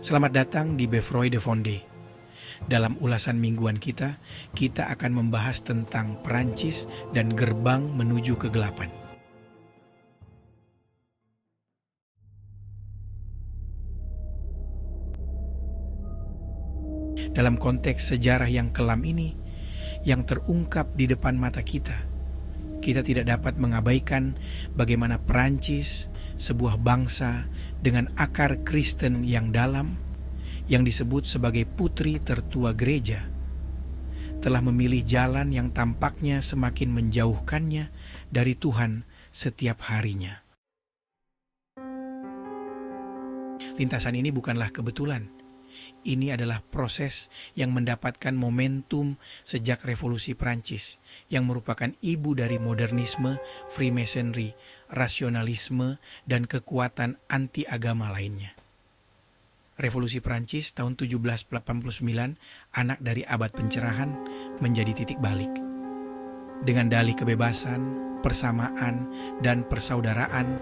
Selamat datang di Befroy de Fondé. Dalam ulasan mingguan kita akan membahas tentang Perancis dan gerbang menuju kegelapan. Dalam konteks sejarah yang kelam ini, yang terungkap di depan mata kita tidak dapat mengabaikan bagaimana Perancis, sebuah bangsa dengan akar Kristen yang dalam, yang disebut sebagai putri tertua gereja, telah memilih jalan yang tampaknya semakin menjauhkannya dari Tuhan setiap harinya. Lintasan ini bukanlah kebetulan. Ini adalah proses yang mendapatkan momentum sejak Revolusi Prancis, yang merupakan ibu dari modernisme, Freemasonry, rasionalisme, dan kekuatan anti-agama lainnya. Revolusi Prancis tahun 1789, anak dari abad pencerahan, menjadi titik balik. Dengan dalih kebebasan, persamaan, dan persaudaraan,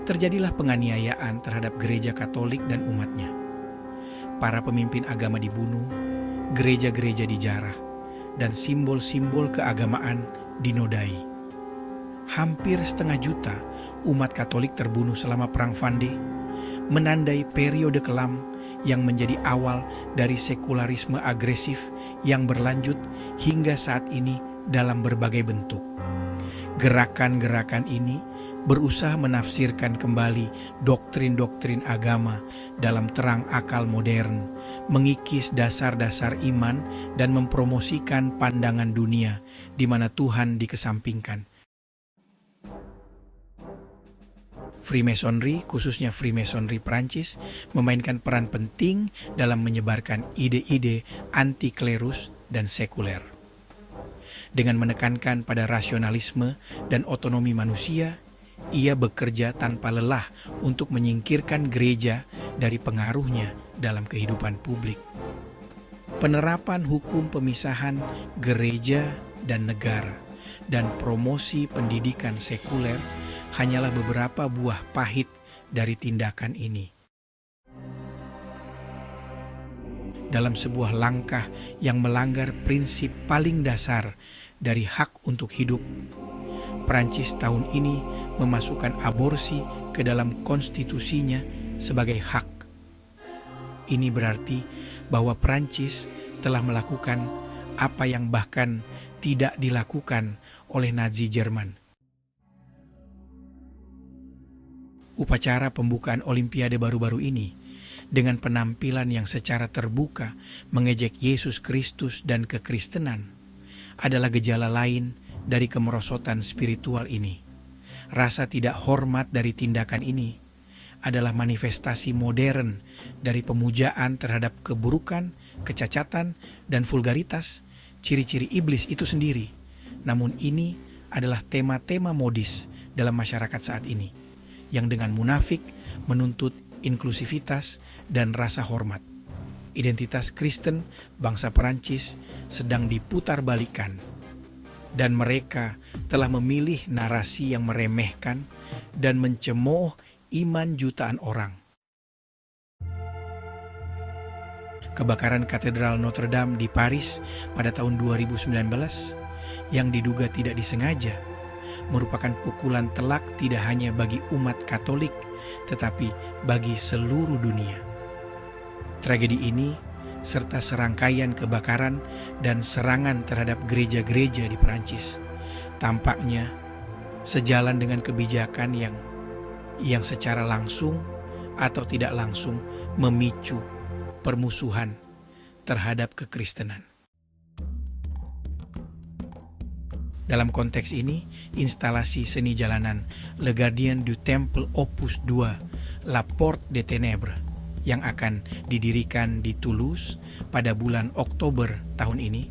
terjadilah penganiayaan terhadap gereja Katolik dan umatnya. Para pemimpin agama dibunuh, gereja-gereja dijarah, dan simbol-simbol keagamaan dinodai. Hampir 1,5 juta umat Katolik terbunuh selama Perang Vendée, menandai periode kelam yang menjadi awal dari sekularisme agresif yang berlanjut hingga saat ini dalam berbagai bentuk. Gerakan-gerakan ini berusaha menafsirkan kembali doktrin-doktrin agama dalam terang akal modern, mengikis dasar-dasar iman, dan mempromosikan pandangan dunia di mana Tuhan dikesampingkan. Freemasonry, khususnya Freemasonry Prancis, memainkan peran penting dalam menyebarkan ide-ide anti-klerus dan sekuler. Dengan menekankan pada rasionalisme dan otonomi manusia, ia bekerja tanpa lelah untuk menyingkirkan gereja dari pengaruhnya dalam kehidupan publik. Penerapan hukum pemisahan gereja dan negara dan promosi pendidikan sekuler hanyalah beberapa buah pahit dari tindakan ini. Dalam sebuah langkah yang melanggar prinsip paling dasar dari hak untuk hidup, Prancis tahun ini memasukkan aborsi ke dalam konstitusinya sebagai hak. Ini berarti bahwa Prancis telah melakukan apa yang bahkan tidak dilakukan oleh Nazi Jerman. Upacara pembukaan Olimpiade baru-baru ini, dengan penampilan yang secara terbuka mengejek Yesus Kristus dan kekristenan, adalah gejala lain dari kemerosotan spiritual ini. Rasa tidak hormat dari tindakan ini adalah manifestasi modern dari pemujaan terhadap keburukan, kecacatan, dan vulgaritas, ciri-ciri iblis itu sendiri. Namun ini adalah tema-tema modis dalam masyarakat saat ini, yang dengan munafik menuntut inklusivitas dan rasa hormat. Identitas Kristen bangsa Perancis sedang diputarbalikkan, dan mereka telah memilih narasi yang meremehkan dan mencemooh iman jutaan orang. Kebakaran Katedral Notre Dame di Paris pada tahun 2019 yang diduga tidak disengaja merupakan pukulan telak tidak hanya bagi umat Katolik, tetapi bagi seluruh dunia. Tragedi ini serta serangkaian kebakaran dan serangan terhadap gereja-gereja di Perancis tampaknya sejalan dengan kebijakan yang secara langsung atau tidak langsung memicu permusuhan terhadap kekristenan. Dalam konteks ini, instalasi seni jalanan Le Gardien du Temple Opus 2, La Porte des Ténèbres, yang akan didirikan di Toulouse pada bulan Oktober tahun ini,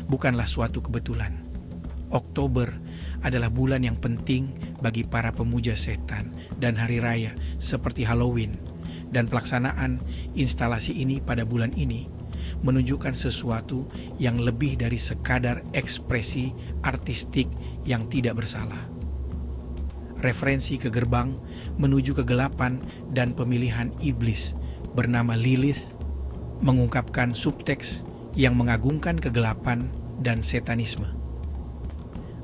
bukanlah suatu kebetulan. Oktober adalah bulan yang penting bagi para pemuja setan dan hari raya seperti Halloween, dan pelaksanaan instalasi ini pada bulan ini menunjukkan sesuatu yang lebih dari sekadar ekspresi artistik yang tidak bersalah. Referensi ke gerbang menuju kegelapan dan pemilihan iblis bernama Lilith mengungkapkan subteks yang mengagungkan kegelapan dan setanisme.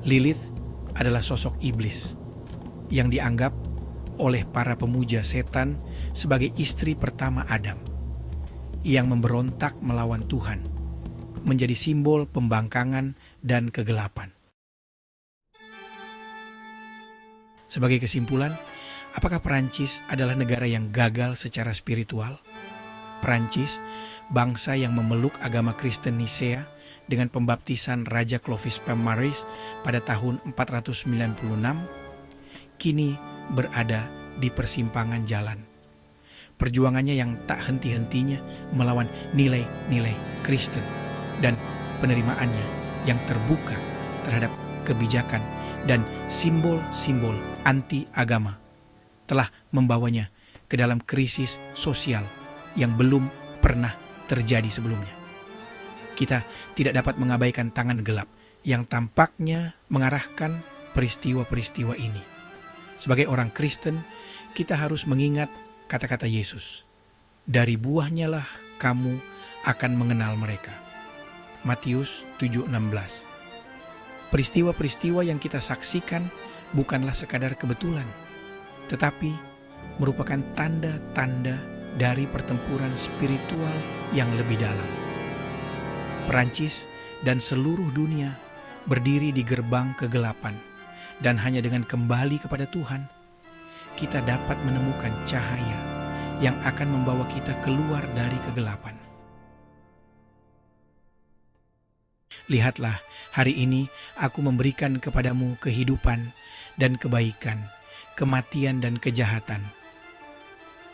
Lilith adalah sosok iblis yang dianggap oleh para pemuja setan sebagai istri pertama Adam yang memberontak melawan Tuhan, menjadi simbol pembangkangan dan kegelapan. Sebagai kesimpulan, apakah Perancis adalah negara yang gagal secara spiritual? Perancis, bangsa yang memeluk agama Kristen Nisea dengan pembaptisan Raja Clovis Pemaris pada tahun 496, kini berada di persimpangan jalan. Perjuangannya yang tak henti-hentinya melawan nilai-nilai Kristen dan penerimaannya yang terbuka terhadap kebijakan dan simbol-simbol anti-agama telah membawanya ke dalam krisis sosial yang belum pernah terjadi sebelumnya. Kita tidak dapat mengabaikan tangan gelap yang tampaknya mengarahkan peristiwa-peristiwa ini. Sebagai orang Kristen, kita harus mengingat kata-kata Yesus, "Dari buahnya lah kamu akan mengenal mereka." Matius 7:16. Peristiwa-peristiwa yang kita saksikan bukanlah sekadar kebetulan, tetapi merupakan tanda-tanda dari pertempuran spiritual yang lebih dalam. Perancis dan seluruh dunia berdiri di gerbang kegelapan, dan hanya dengan kembali kepada Tuhan, kita dapat menemukan cahaya yang akan membawa kita keluar dari kegelapan. Lihatlah, hari ini aku memberikan kepadamu kehidupan dan kebaikan, kematian dan kejahatan.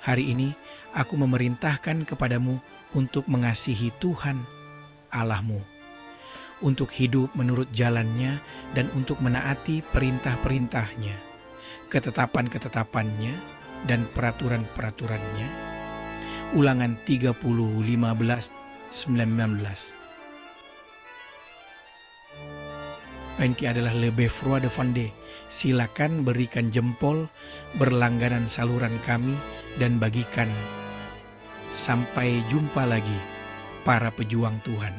Hari ini aku memerintahkan kepadamu untuk mengasihi Tuhan Allahmu, untuk hidup menurut jalannya dan untuk menaati perintah-perintahnya, ketetapan-ketetapannya dan peraturan-peraturannya. Ulangan 30:15-19. Engki adalah Le Beffroi de Vendée. Silakan berikan jempol, berlangganan saluran kami, dan bagikan. Sampai jumpa lagi, para pejuang Tuhan.